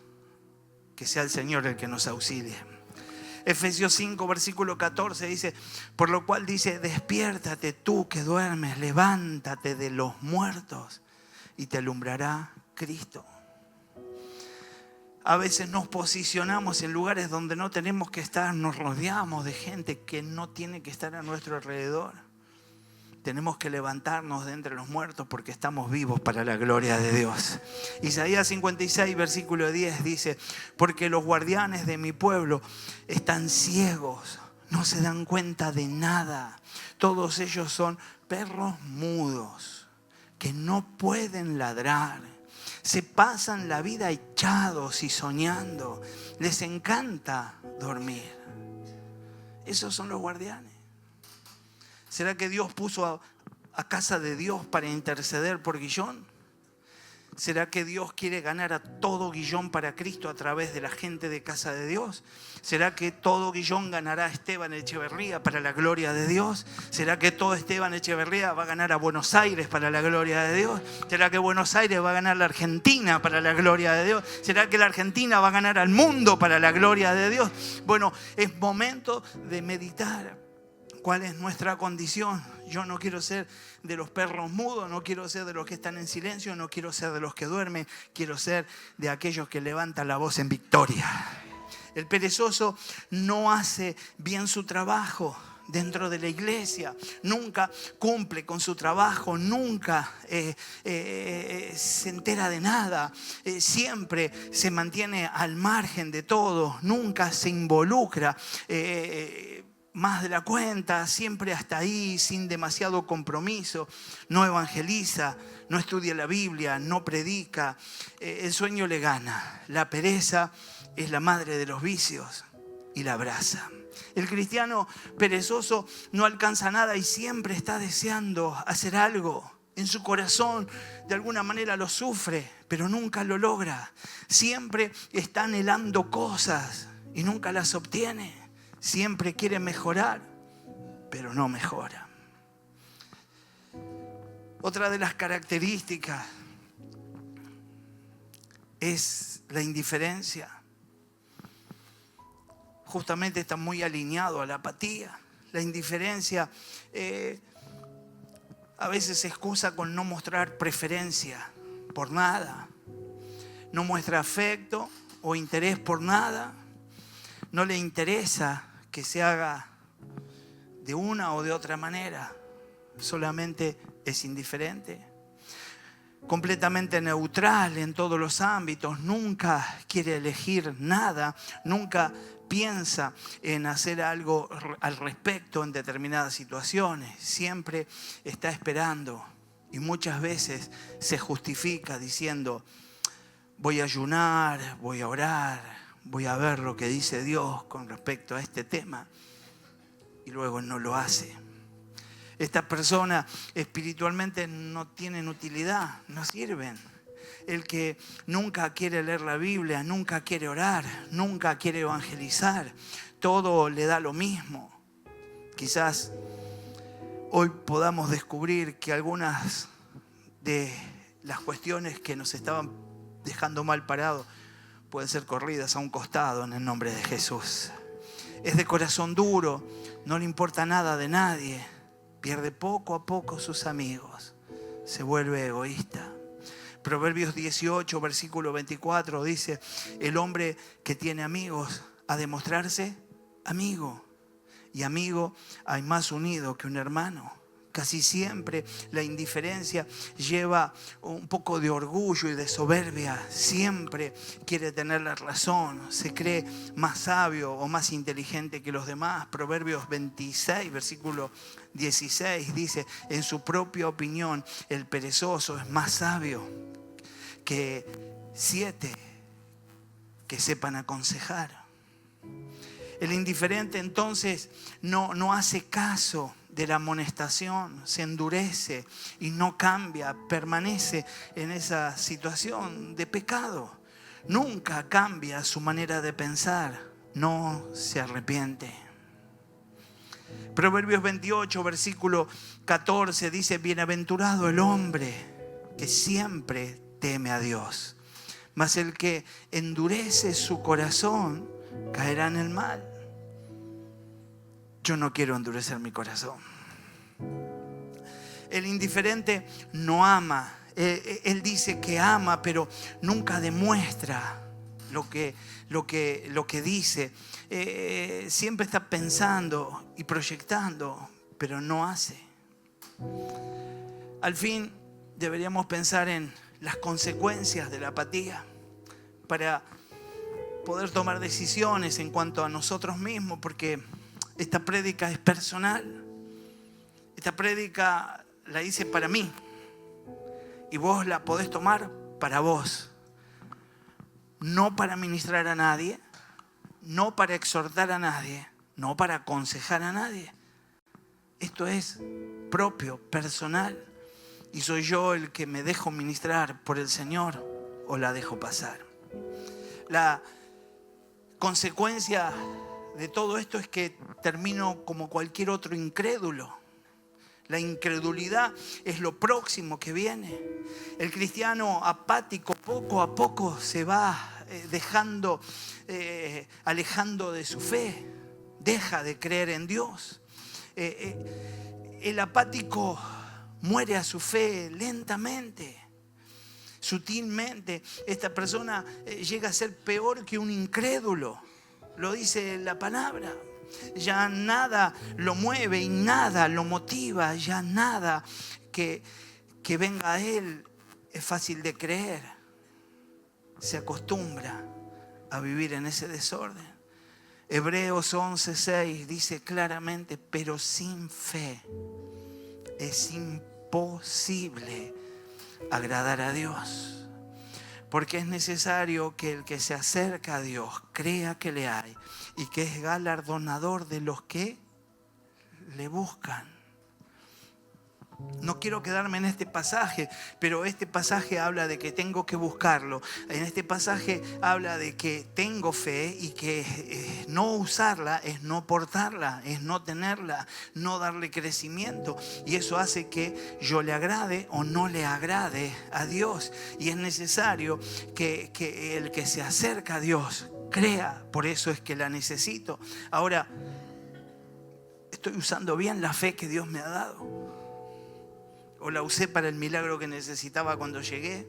Que sea el Señor el que nos auxilie. Efesios 5, versículo 14 dice: por lo cual dice: despiértate tú que duermes, levántate de los muertos y te alumbrará Cristo. A veces nos posicionamos en lugares donde no tenemos que estar, nos rodeamos de gente que no tiene que estar a nuestro alrededor. Tenemos que levantarnos de entre los muertos porque estamos vivos para la gloria de Dios. Isaías 56, versículo 10 dice: porque los guardianes de mi pueblo están ciegos, no se dan cuenta de nada. Todos ellos son perros mudos que no pueden ladrar. Se pasan la vida echados y soñando. Les encanta dormir. Esos son los guardianes. ¿Será que Dios puso a casa de Dios para interceder por Guillón? ¿Será que Dios quiere ganar a todo Guillón para Cristo a través de la gente de casa de Dios? ¿Será que todo Guillón ganará a Esteban Echeverría para la gloria de Dios? ¿Será que todo Esteban Echeverría va a ganar a Buenos Aires para la gloria de Dios? ¿Será que Buenos Aires va a ganar a la Argentina para la gloria de Dios? ¿Será que la Argentina va a ganar al mundo para la gloria de Dios? Bueno, es momento de meditar. ¿Cuál es nuestra condición? Yo no quiero ser de los perros mudos, no quiero ser de los que están en silencio, no quiero ser de los que duermen, quiero ser de aquellos que levantan la voz en victoria. El perezoso no hace bien su trabajo dentro de la iglesia, nunca cumple con su trabajo, nunca se entera de nada, siempre se mantiene al margen de todo, nunca se involucra más de la cuenta, siempre hasta ahí, sin demasiado compromiso, no evangeliza, no estudia la Biblia, no predica, el sueño le gana, la pereza es la madre de los vicios y la abraza. El cristiano perezoso no alcanza nada y siempre está deseando hacer algo. En su corazón de alguna manera lo sufre, pero nunca lo logra. Siempre está anhelando cosas y nunca las obtiene. Siempre quiere mejorar, pero no mejora. Otra de las características es la indiferencia. Justamente está muy alineado a la apatía. La indiferencia a veces se excusa con no mostrar preferencia por nada. No muestra afecto o interés por nada. no le interesa que se haga de una o de otra manera. Solamente es indiferente. Completamente neutral en todos los ámbitos. Nunca quiere elegir nada. Nunca piensa en hacer algo al respecto en determinadas situaciones. Siempre está esperando. Y muchas veces se justifica diciendo: voy a ayunar, voy a orar, voy a ver lo que dice Dios con respecto a este tema. Y luego no lo hace. Estas personas espiritualmente no tienen utilidad, no sirven. El que nunca quiere leer la Biblia, nunca quiere orar, nunca quiere evangelizar, todo le da lo mismo. Quizás hoy podamos descubrir que algunas de las cuestiones que nos estaban dejando mal parados pueden ser corridas a un costado en el nombre de Jesús. Es de corazón duro, no le importa nada de nadie, pierde poco a poco sus amigos, se vuelve egoísta. Proverbios 18, versículo 24 dice: el hombre que tiene amigos ha de mostrarse amigo, y amigo hay más unido que un hermano. Casi siempre la indiferencia lleva un poco de orgullo y de soberbia. Siempre quiere tener la razón. Se cree más sabio o más inteligente que los demás. Proverbios 26, versículo 16 dice: en su propia opinión el perezoso es más sabio que 7 que sepan aconsejar. El indiferente entonces no hace caso de la amonestación, se endurece y no cambia, permanece en esa situación de pecado. Nunca cambia su manera de pensar, no se arrepiente. Proverbios 28, versículo 14 dice: bienaventurado el hombre que siempre teme a Dios, mas el que endurece su corazón caerá en el mal. Yo no quiero endurecer mi corazón. El indiferente no ama. Él dice que ama, pero nunca demuestra lo que dice. Siempre está pensando y proyectando, pero no hace. Al fin, deberíamos pensar en las consecuencias de la apatía para poder tomar decisiones en cuanto a nosotros mismos, porque esta prédica es personal. Esta prédica la hice para mí y vos la podés tomar para vos. No para ministrar a nadie, no para exhortar a nadie, no para aconsejar a nadie. Esto es propio, personal, y soy yo el que me dejo ministrar por el Señor o la dejo pasar. La consecuencia de todo esto es que termino como cualquier otro incrédulo. La incredulidad es lo próximo que viene. El cristiano apático poco a poco se va alejando de su fe. Deja de creer en Dios. El apático muere a su fe lentamente. Sutilmente, esta persona llega a ser peor que un incrédulo. Lo dice la palabra. Ya nada lo mueve y nada lo motiva. Ya nada que venga a él es fácil de creer. Se acostumbra a vivir en ese desorden. Hebreos 11:6 dice claramente: pero sin fe es imposible agradar a Dios. Porque es necesario que el que se acerca a Dios crea que le hay y que es galardonador de los que le buscan. No quiero quedarme en este pasaje, pero este pasaje habla de que tengo que buscarlo. En este pasaje habla de que tengo fe y que no usarla es no portarla, es no tenerla, no darle crecimiento. Y eso hace que yo le agrade o no le agrade a Dios. Y es necesario que el que se acerca a Dios crea. Por eso es que la necesito. Ahora, ¿estoy usando bien la fe que Dios me ha dado? ¿O la usé para el milagro que necesitaba cuando llegué?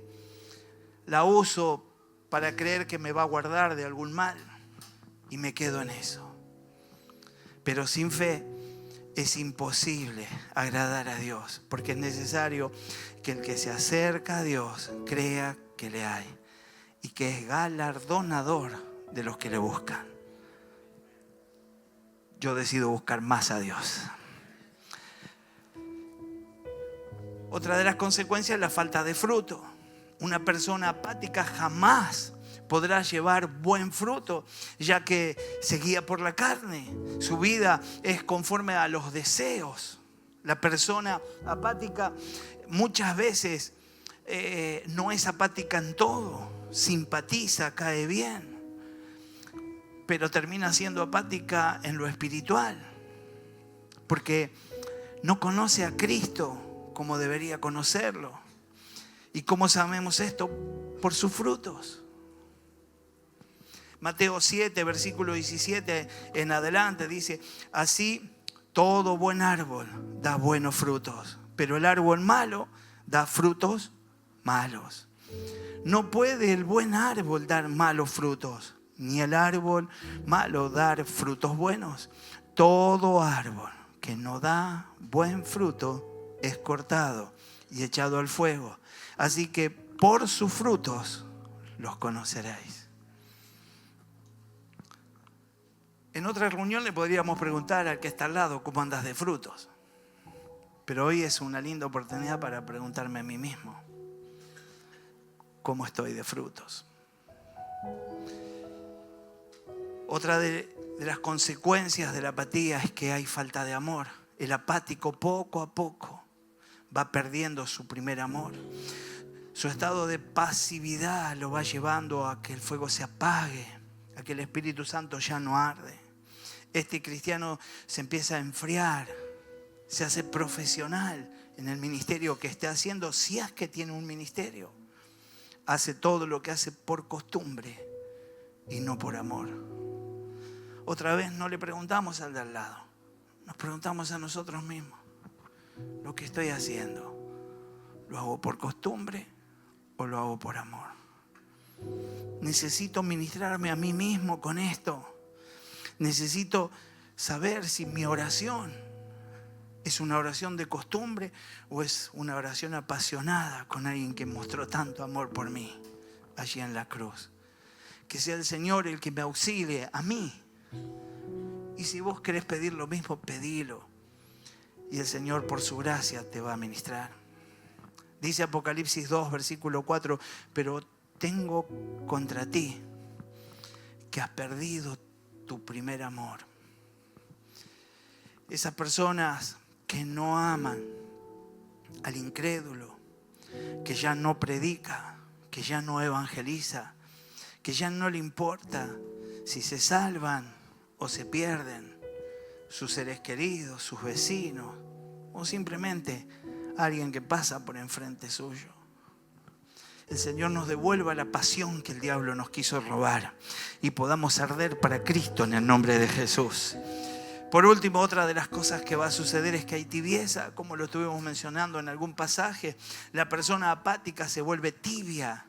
¿La uso para creer que me va a guardar de algún mal? y me quedo en eso. Pero sin fe es imposible agradar a Dios, porque es necesario que el que se acerca a Dios crea que le hay y que es galardonador de los que le buscan. Yo decido buscar más a Dios. Otra de las consecuencias es la falta de fruto. Una persona apática jamás podrá llevar buen fruto, ya que se guía por la carne. Su vida es conforme a los deseos. La persona apática muchas veces no es apática en todo. Simpatiza, cae bien, pero termina siendo apática en lo espiritual, porque no conoce a Cristo como debería conocerlo. ¿Y cómo sabemos esto? Por sus frutos. Mateo 7, versículo 17 en adelante dice: así todo buen árbol da buenos frutos, pero el árbol malo da frutos malos. No puede el buen árbol dar malos frutos, ni el árbol malo dar frutos buenos. Todo árbol que no da buen fruto es cortado y echado al fuego. Así que por sus frutos los conoceréis. En otra reunión le podríamos preguntar al que está al lado: ¿cómo andas de frutos? Pero hoy es una linda oportunidad para preguntarme a mí mismo: ¿cómo estoy de frutos? Otra de las consecuencias de la apatía es que hay falta de amor. El apático poco a poco va perdiendo su primer amor. Su estado de pasividad lo va llevando a que el fuego se apague, a que el Espíritu Santo ya no arde. Este cristiano se empieza a enfriar, se hace profesional en el ministerio que esté haciendo, si es que tiene un ministerio. Hace todo lo que hace por costumbre y no por amor. Otra vez no le preguntamos al de al lado, nos preguntamos a nosotros mismos: ¿lo que estoy haciendo, lo hago por costumbre o lo hago por amor? Necesito ministrarme a mí mismo con esto. Necesito saber si mi oración es una oración de costumbre o es una oración apasionada con alguien que mostró tanto amor por mí allí en la cruz. Que sea el Señor el que me auxilie a mí. Y si vos querés pedir lo mismo, pedilo. Y el Señor por su gracia te va a ministrar. Dice Apocalipsis 2, versículo 4: pero tengo contra ti que has perdido tu primer amor. Esas personas que no aman al incrédulo, que ya no predica, que ya no evangeliza, que ya no le importa si se salvan o se pierden sus seres queridos, sus vecinos o simplemente alguien que pasa por enfrente suyo. El Señor nos devuelva la pasión que el diablo nos quiso robar y podamos arder para Cristo en el nombre de Jesús. Por último, otra de las cosas que va a suceder es que hay tibieza, como lo estuvimos mencionando en algún pasaje. La persona apática se vuelve tibia,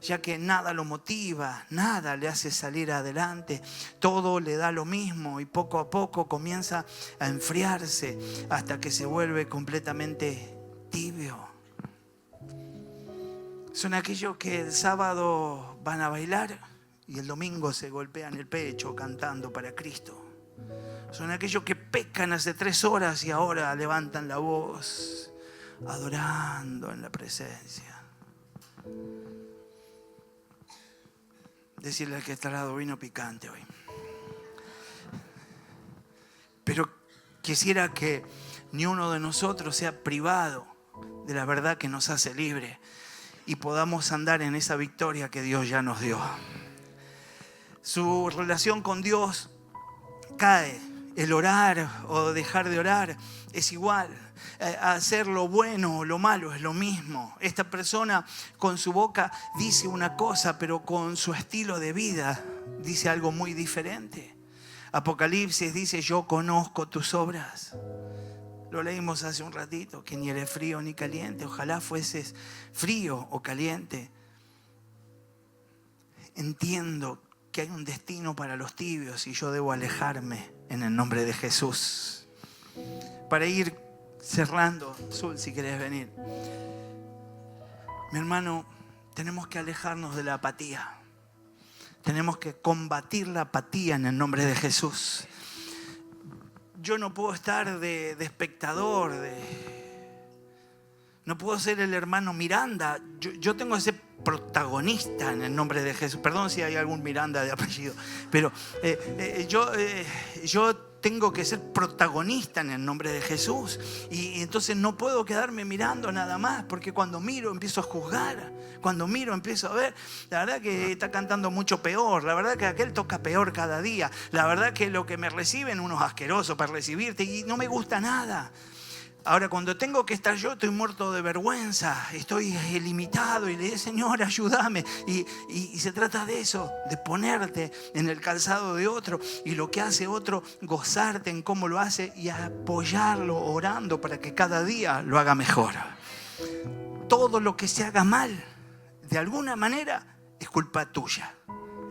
ya que nada lo motiva, nada le hace salir adelante, todo le da lo mismo y poco a poco comienza a enfriarse hasta que se vuelve completamente tibio. Son aquellos que el sábado van a bailar y el domingo se golpean el pecho cantando para Cristo. Son aquellos que pecan hace 3 horas y ahora levantan la voz adorando en la presencia. Decirle al que está al lado: vino picante hoy. Pero quisiera que ni uno de nosotros sea privado de la verdad que nos hace libre y podamos andar en esa victoria que Dios ya nos dio. Su relación con Dios cae. El orar o dejar de orar es igual. Hacer lo bueno o lo malo es lo mismo. Esta persona con su boca dice una cosa, pero con su estilo de vida dice algo muy diferente. Apocalipsis dice: yo conozco tus obras. Lo leímos hace un ratito, que ni eres frío ni caliente. Ojalá fueses frío o caliente. Entiendo que hay un destino para los tibios y yo debo alejarme en el nombre de Jesús. Para ir cerrando, Zul, si querés venir. Mi hermano, tenemos que alejarnos de la apatía. Tenemos que combatir la apatía en el nombre de Jesús. Yo no puedo estar de espectador, no puedo ser el hermano Miranda. Yo tengo que ser protagonista en el nombre de Jesús. Perdón si hay algún Miranda de apellido, pero yo tengo que ser protagonista en el nombre de Jesús. Y entonces no puedo quedarme mirando nada más, porque cuando miro empiezo a juzgar. Cuando miro empiezo a ver, la verdad que está cantando mucho peor, la verdad que aquel toca peor cada día, la verdad que lo que me reciben unos asquerosos para recibirte y no me gusta nada. Ahora, cuando tengo que estar yo, estoy muerto de vergüenza, estoy limitado y le digo, Señor, ayúdame. Y se trata de eso, de ponerte en el calzado de otro y lo que hace otro, gozarte en cómo lo hace y apoyarlo orando para que cada día lo haga mejor. Todo lo que se haga mal, de alguna manera, es culpa tuya,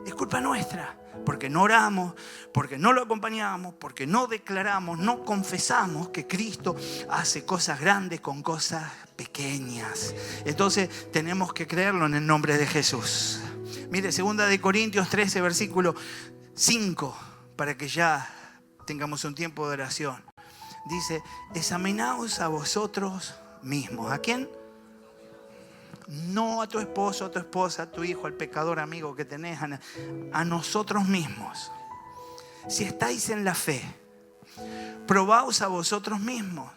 es culpa nuestra. Porque no oramos, porque no lo acompañamos, porque no declaramos, no confesamos que Cristo hace cosas grandes con cosas pequeñas. Entonces tenemos que creerlo en el nombre de Jesús. Mire, 2 Corintios 13, versículo 5, para que ya tengamos un tiempo de oración. Dice, examinaos a vosotros mismos. ¿A quién? No a tu esposo, a tu esposa, a tu hijo, al pecador amigo que tenés, a nosotros mismos. Si estáis en la fe, probaos a vosotros mismos.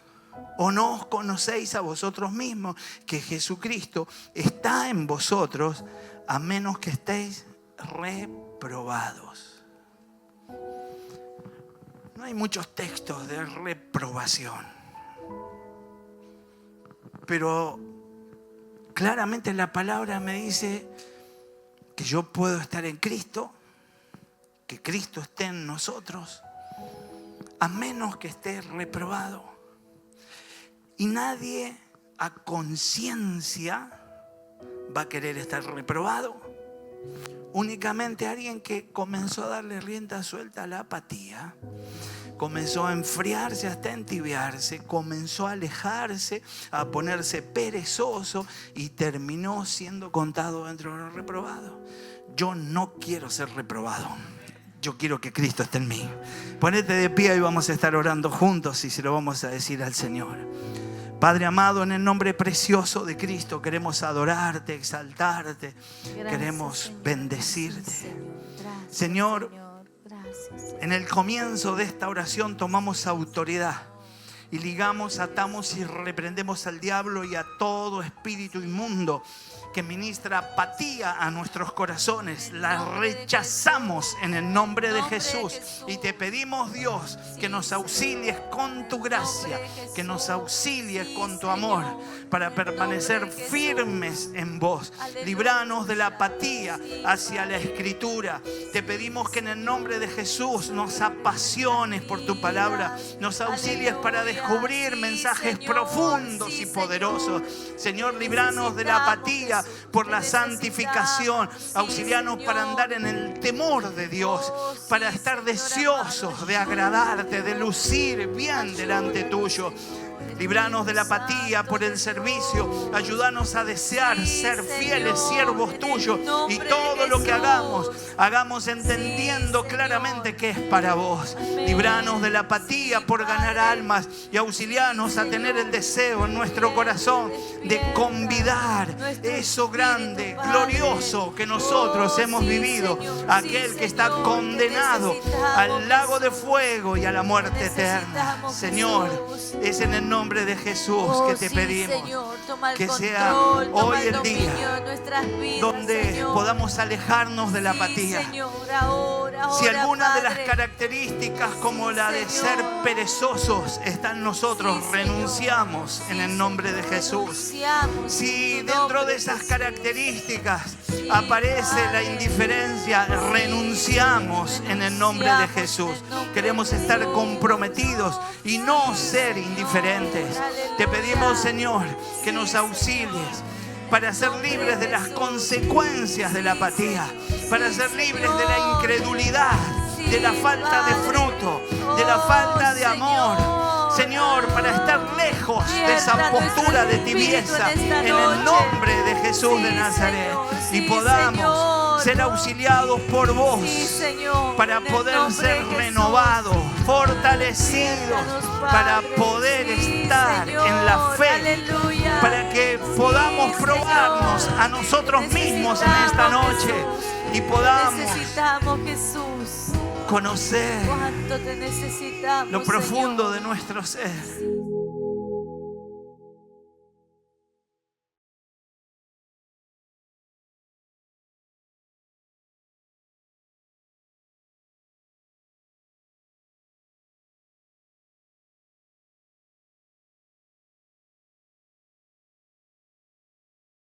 ¿O no os conocéis a vosotros mismos que Jesucristo está en vosotros, a menos que estéis reprobados? No hay muchos textos de reprobación, pero claramente la palabra me dice que yo puedo estar en Cristo, que Cristo esté en nosotros, a menos que esté reprobado. Y nadie a conciencia va a querer estar reprobado. Únicamente alguien que comenzó a darle rienda suelta a la apatía, comenzó a enfriarse hasta entibiarse, comenzó a alejarse, a ponerse perezoso y terminó siendo contado dentro de los reprobados. Yo no quiero ser reprobado. Yo quiero que Cristo esté en mí. Ponete de pie y vamos a estar orando juntos y se lo vamos a decir al Señor. Padre amado, en el nombre precioso de Cristo queremos adorarte, exaltarte. Gracias, queremos Señor, bendecirte. Señor, en el comienzo de esta oración tomamos autoridad y ligamos, atamos y reprendemos al diablo y a todo espíritu inmundo que ministra apatía a nuestros corazones. La rechazamos en el nombre de Jesús. Y te pedimos, Dios, que nos auxilies con tu gracia, que nos auxilies con tu amor para permanecer firmes en vos. Líbranos de la apatía hacia la Escritura. Te pedimos que en el nombre de Jesús nos apasiones por tu palabra, nos auxilies para descubrir mensajes profundos y poderosos. Señor, líbranos de la apatía por la santificación. Auxilianos para andar en el temor de Dios, para estar deseosos de agradarte, de lucir bien delante tuyo. Líbranos de la apatía por el servicio. Ayúdanos a desear ser fieles siervos tuyos. Y todo lo que hagamos entendiendo claramente que es para vos. Líbranos de la apatía por ganar almas. Y auxilianos a tener el deseo en nuestro corazón de convidar eso grande, glorioso que nosotros hemos vivido. Aquel que está condenado al lago de fuego y a la muerte eterna. Señor, es en el nombre de Jesús que te pedimos, Señor, que sea hoy el día donde podamos alejarnos de la apatía. Señor, ahora, si alguna de las características como la de ser perezosos está en nosotros, renunciamos en el nombre de Jesús. Si dentro de esas características aparece la indiferencia, renunciamos en el nombre de Jesús. Queremos estar comprometidos y no ser indiferentes. Te pedimos, Señor, que nos auxilies para ser libres de las consecuencias de la apatía. para ser libres de la incredulidad, de la falta de fruto, de la falta de amor. Señor, para estar lejos de esa postura de tibieza, en el nombre de Jesús de Nazaret, y podamos ser auxiliados por vos para poder ser renovados, fortalecidos, para poder estar en la fe, para que podamos probarnos a nosotros mismos en esta noche y podamos conocer lo profundo de nuestro ser.